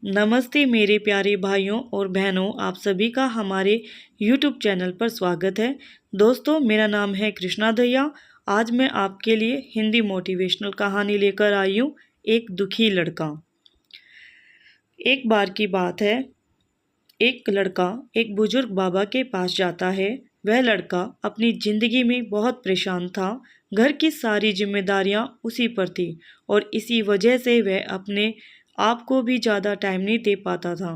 नमस्ते मेरे प्यारे भाइयों और बहनों, आप सभी का हमारे YouTube चैनल पर स्वागत है। दोस्तों, मेरा नाम है कृष्णा दहिया। आज मैं आपके लिए हिंदी मोटिवेशनल कहानी लेकर आई हूँ, एक दुखी लड़का। एक बार की बात है, एक लड़का एक बुजुर्ग बाबा के पास जाता है। वह लड़का अपनी ज़िंदगी में बहुत परेशान था। घर की सारी जिम्मेदारियां उसी पर थी और इसी वजह से वह अपने आप को भी ज़्यादा टाइम नहीं दे पाता था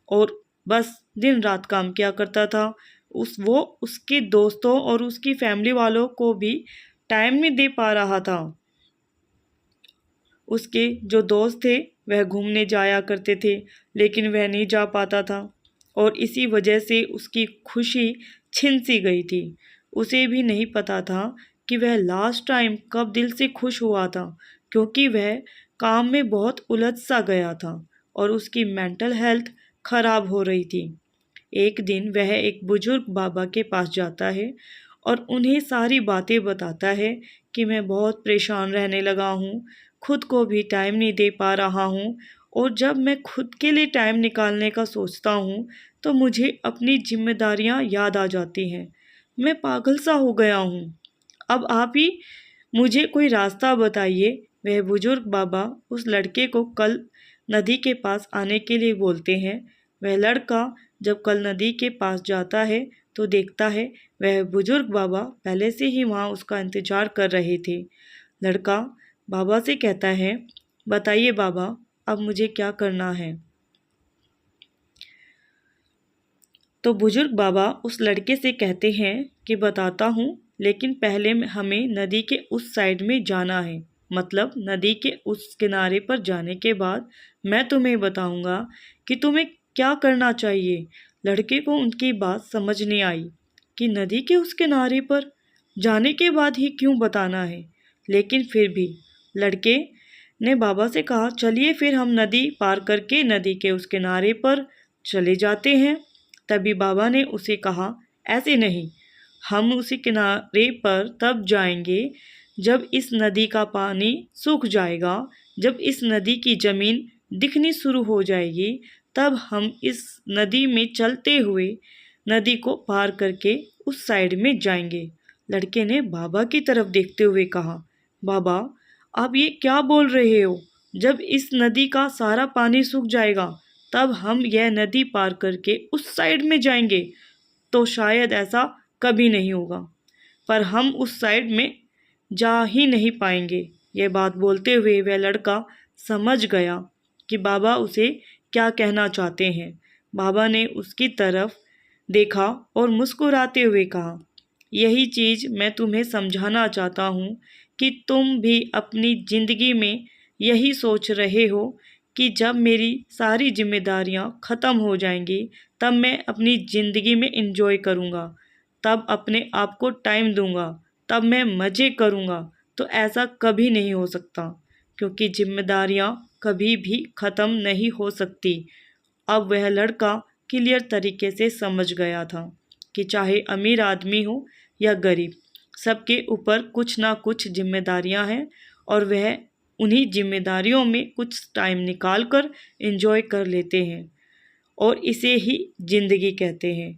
और बस दिन रात काम किया करता था। वो उसके दोस्तों और उसकी फैमिली वालों को भी टाइम नहीं दे पा रहा था। उसके जो दोस्त थे वह घूमने जाया करते थे, लेकिन वह नहीं जा पाता था और इसी वजह से उसकी खुशी छिन सी गई थी। उसे भी नहीं पता था कि वह लास्ट टाइम कब दिल से खुश हुआ था, क्योंकि वह काम में बहुत उलझ सा गया था और उसकी मेंटल हेल्थ खराब हो रही थी। एक दिन वह एक बुजुर्ग बाबा के पास जाता है और उन्हें सारी बातें बताता है कि मैं बहुत परेशान रहने लगा हूँ, खुद को भी टाइम नहीं दे पा रहा हूँ और जब मैं खुद के लिए टाइम निकालने का सोचता हूँ तो मुझे अपनी जिम्मेदारियाँ याद आ जाती हैं। मैं पागल सा हो गया हूँ। अब आप ही मुझे कोई रास्ता बताइए। वह बुजुर्ग बाबा उस लड़के को कल नदी के पास आने के लिए बोलते हैं। वह लड़का जब कल नदी के पास जाता है तो देखता है वह बुजुर्ग बाबा पहले से ही वहाँ उसका इंतजार कर रहे थे। लड़का बाबा से कहता है, बताइए बाबा, अब मुझे क्या करना है। तो बुजुर्ग बाबा उस लड़के से कहते हैं कि बताता हूँ, लेकिन पहले हमें नदी के उस साइड में जाना है। मतलब नदी के उस किनारे पर जाने के बाद मैं तुम्हें बताऊंगा कि तुम्हें क्या करना चाहिए। लड़के को उनकी बात समझ नहीं आई कि नदी के उस किनारे पर जाने के बाद ही क्यों बताना है, लेकिन फिर भी लड़के ने बाबा से कहा, चलिए फिर हम नदी पार करके नदी के उस किनारे पर चले जाते हैं। तभी बाबा ने उसे कहा, ऐसे नहीं, हम उसी किनारे पर तब जाएंगे जब इस नदी का पानी सूख जाएगा। जब इस नदी की ज़मीन दिखनी शुरू हो जाएगी तब हम इस नदी में चलते हुए नदी को पार करके उस साइड में जाएंगे। लड़के ने बाबा की तरफ देखते हुए कहा, बाबा, आप ये क्या बोल रहे हो? जब इस नदी का सारा पानी सूख जाएगा तब हम यह नदी पार करके उस साइड में जाएंगे? तो शायद ऐसा कभी नहीं होगा, पर हम उस साइड में जा ही नहीं पाएंगे। यह बात बोलते हुए वह लड़का समझ गया कि बाबा उसे क्या कहना चाहते हैं। बाबा ने उसकी तरफ देखा और मुस्कुराते हुए कहा, यही चीज़ मैं तुम्हें समझाना चाहता हूँ कि तुम भी अपनी ज़िंदगी में यही सोच रहे हो कि जब मेरी सारी जिम्मेदारियाँ ख़त्म हो जाएंगी तब मैं अपनी ज़िंदगी में इंजॉय करूँगा, तब अपने आप को टाइम दूँगा, तब मैं मज़े करूँगा। तो ऐसा कभी नहीं हो सकता, क्योंकि जिम्मेदारियाँ कभी भी ख़त्म नहीं हो सकती। अब वह लड़का क्लियर तरीके से समझ गया था कि चाहे अमीर आदमी हो या गरीब, सबके ऊपर कुछ ना कुछ जिम्मेदारियां हैं और वह उन्हीं जिम्मेदारियों में कुछ टाइम निकाल कर एंजॉय कर लेते हैं और इसे ही ज़िंदगी कहते हैं।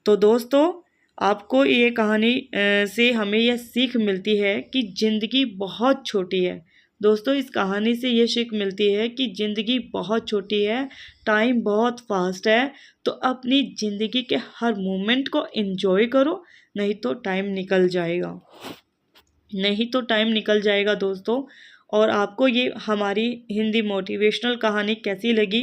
तो दोस्तों, आपको ये कहानी से हमें यह सीख मिलती है कि ज़िंदगी बहुत छोटी है। दोस्तों, इस कहानी से ये सीख मिलती है कि ज़िंदगी बहुत छोटी है, टाइम बहुत फास्ट है। तो अपनी ज़िंदगी के हर मोमेंट को एंजॉय करो, नहीं तो टाइम निकल जाएगा। दोस्तों। और आपको ये हमारी हिंदी मोटिवेशनल कहानी कैसी लगी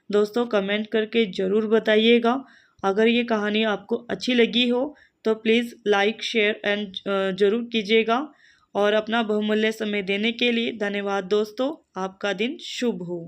दोस्तों, कमेंट करके ज़रूर बताइएगा। अगर ये कहानी आपको अच्छी लगी हो तो प्लीज़ लाइक शेयर एंड ज़रूर कीजिएगा। और अपना बहुमूल्य समय देने के लिए धन्यवाद दोस्तों। आपका दिन शुभ हो।